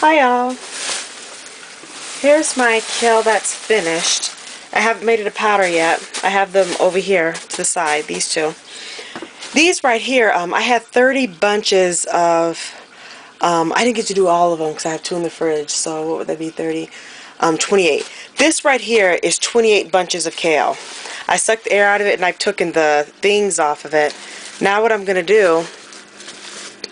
Hi y'all. Here's my kale that's finished. I haven't made it a powder yet. I have them over here to the side, these two. These right here, I had 30 bunches of, I didn't get to do all of them because I have two in the fridge, so what would that be, 30? 28. This right here is 28 bunches of kale. I sucked the air out of it and I've taken the things off of it. Now what I'm going to do,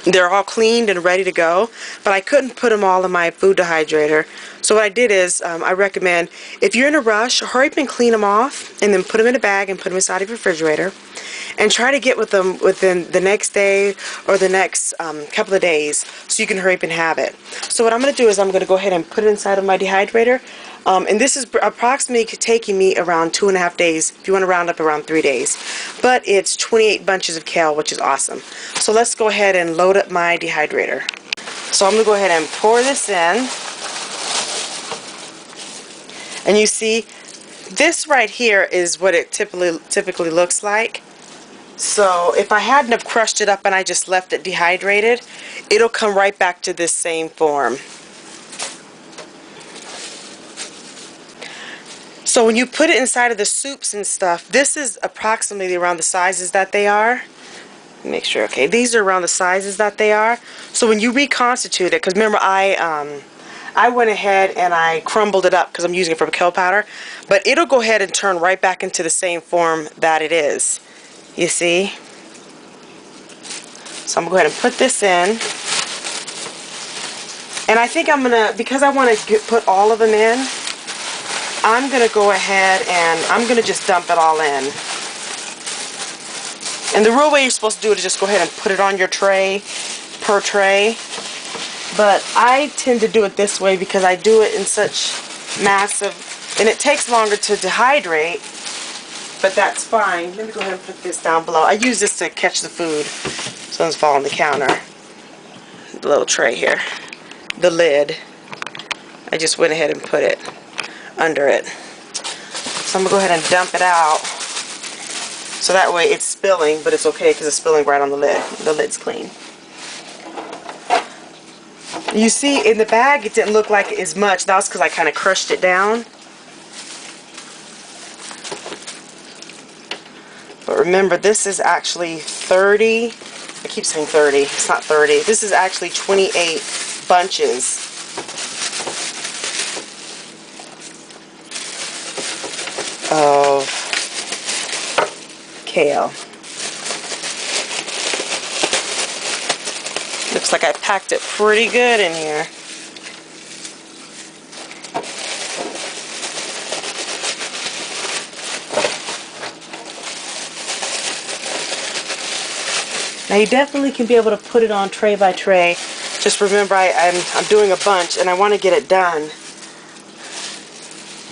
they're all cleaned and ready to go, but I couldn't put them all in my food dehydrator. So what I did is, I recommend, if you're in a rush, hurry up and clean them off, and then put them in a bag and put them inside of your refrigerator. And try to get with them within the next day or the next couple of days so you can hurry up and have it. So what I'm going to do is I'm going to go ahead and put it inside of my dehydrator. And this is approximately taking me around 2.5 days, if you want to round up around 3 days. But it's 28 bunches of kale, which is awesome. So let's go ahead and load up my dehydrator. So I'm going to go ahead and pour this in. And you see, this right here is what it typically looks like. So if I hadn't have crushed it up and I just left it dehydrated, it'll come right back to this same form. So when you put it inside of the soups and stuff, this is approximately around the sizes that they are. Make sure, okay, these are around the sizes that they are. So when you reconstitute it, because remember I went ahead and I crumbled it up because I'm using it for kale powder, but it'll go ahead and turn right back into the same form that it is. You see? So I'm going to go ahead and put this in. And I think I'm going to, because I want to put all of them in, I'm going to go ahead and I'm going to just dump it all in. And the real way you're supposed to do it is just go ahead and put it on your tray, per tray. But I tend to do it this way because I do it in such massive, and it takes longer to dehydrate, but that's fine. Let me go ahead and put this down below. I use this to catch the food so it doesn't fall on the counter. The little tray here. The lid. I just went ahead and put it under it. So I'm going to go ahead and dump it out. So that way it's spilling, but it's okay because it's spilling right on the lid. The lid's clean. You see, in the bag it didn't look like as much. That was because I kind of crushed it down. But remember, this is actually 30. I keep saying 30. It's not 30. This is actually 28 bunches. Of kale. Looks like I packed it pretty good in here. Now you definitely can be able to put it on tray by tray. Just remember I'm doing a bunch and I want to get it done.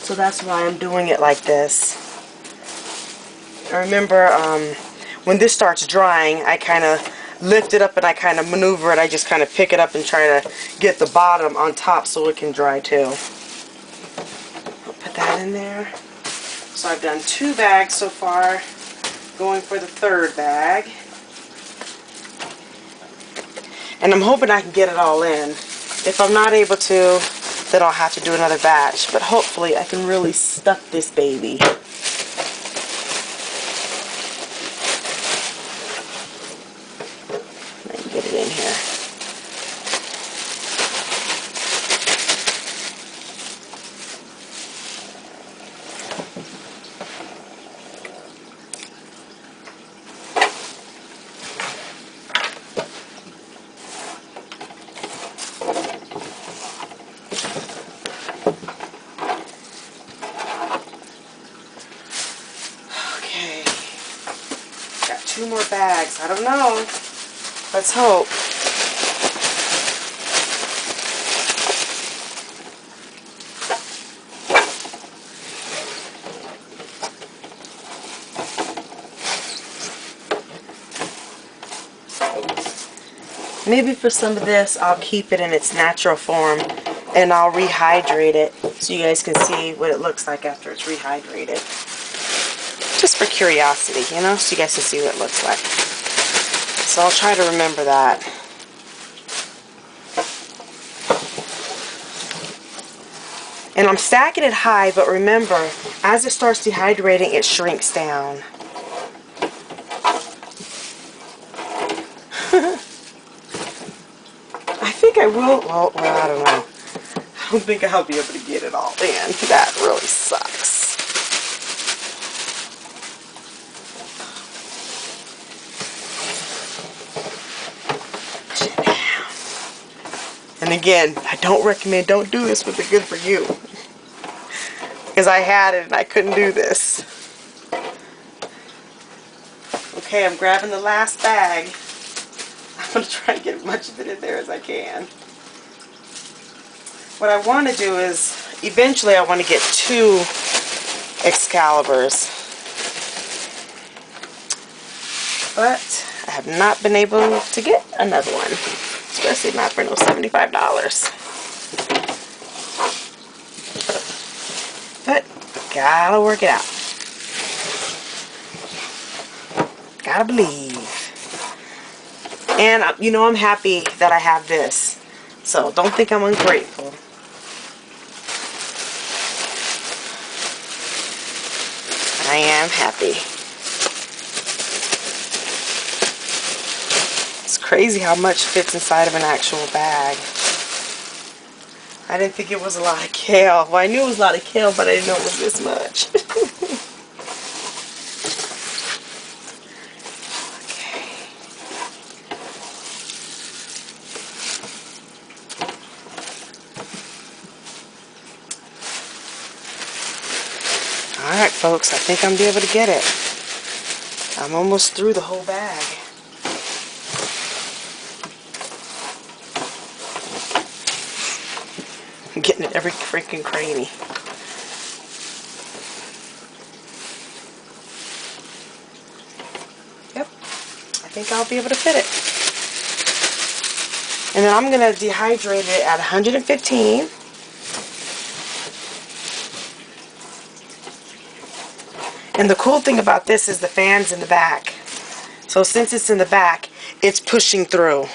So that's why I'm doing it like this. I remember when this starts drying, I kind of lift it up and I kind of maneuver it. I just kind of pick it up and try to get the bottom on top so it can dry too. I'll put that in there. So I've done 2 bags so far, going for the 3rd bag. And I'm hoping I can get it all in. If I'm not able to, then I'll have to do another batch. But hopefully I can really stuff this baby. I can get it in here. Okay. Got 2 more bags. I don't know. Let's hope. Maybe for some of this, I'll keep it in its natural form and I'll rehydrate it so you guys can see what it looks like after it's rehydrated. Just for curiosity, you know, so you guys can see what it looks like. So I'll try to remember that. And I'm stacking it high, but remember, as it starts dehydrating, it shrinks down. I think I will, well, I don't know. I don't think I'll be able to get it all in. That really sucks. And again, I don't recommend, don't do this with the good for you. Because I had it and I couldn't do this. Okay, I'm grabbing the last bag. I'm going to try and get as much of it in there as I can. What I want to do is, eventually I want to get 2 Excaliburs. But I have not been able to get another one. Especially not for no $75. But, gotta work it out. Gotta believe. And, you know, I'm happy that I have this. So, don't think I'm ungrateful. I am happy. It's crazy how much fits inside of an actual bag. I didn't think it was a lot of kale. Well, I knew it was a lot of kale, but I didn't know it was this much. Alright folks, I think I'm going to be able to get it. I'm almost through the whole bag. I'm getting it every freaking cranny. Yep, I think I'll be able to fit it. And then I'm going to dehydrate it at 115. And the cool thing about this is the fan's in the back. So since it's in the back, it's pushing through.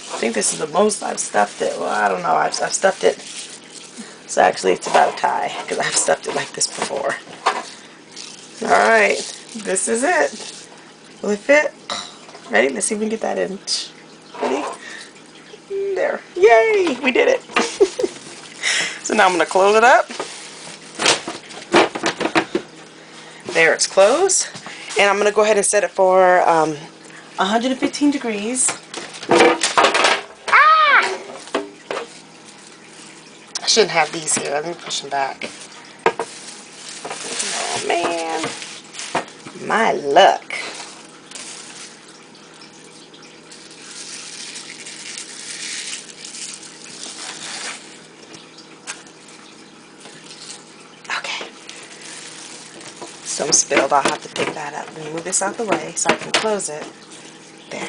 I think this is the most I've stuffed it. Well, I don't know. I've stuffed it. So actually it's about a tie because I've stuffed it like this before. Alright, this is it. Will it fit? Ready? Let's see if we can get that in. Ready? There. Yay! We did it. So now I'm going to close it up. There, it's closed. And I'm going to go ahead and set it for 115 degrees. Ah! I shouldn't have these here. Let me push them back. Oh, man. My luck. Okay. Some spilled. I'll have to pick that up. Let me move this out the way so I can close it. There. Get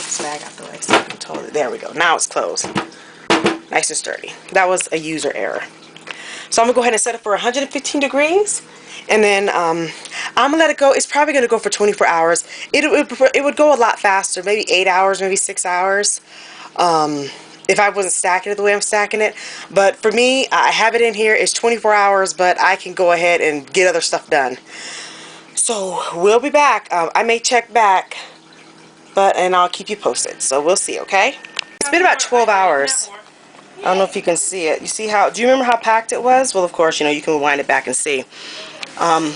this bag out the way so I can totally. There we go. Now it's closed. Nice and sturdy. That was a user error. So I'm going to go ahead and set it for 115 degrees. And then I'm going to let it go. It's probably going to go for 24 hours. It would go a lot faster. Maybe 8 hours, maybe 6 hours. If I wasn't stacking it the way I'm stacking it. But for me, I have it in here. It's 24 hours, but I can go ahead and get other stuff done. So we'll be back. I may check back, and I'll keep you posted. So we'll see, okay? It's been about 12 hours. I don't know if you can see it. You see how, do you remember how packed it was? Well, of course, you know, you can wind it back and see. I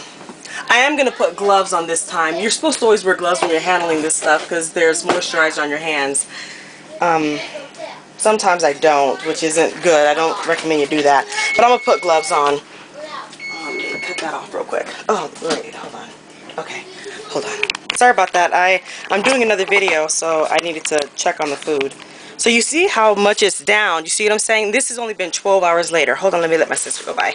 am going to put gloves on this time. You're supposed to always wear gloves when you're handling this stuff because there's moisturizer on your hands. Sometimes I don't, which isn't good. I don't recommend you do that. But I'm going to put gloves on. Let me cut that off real quick. Oh, wait, hold on. Okay, hold on. Sorry about that. I'm doing another video, so I needed to check on the food. So you see how much it's down. You see what I'm saying? This has only been 12 hours later. Hold on, let me let my sister go by.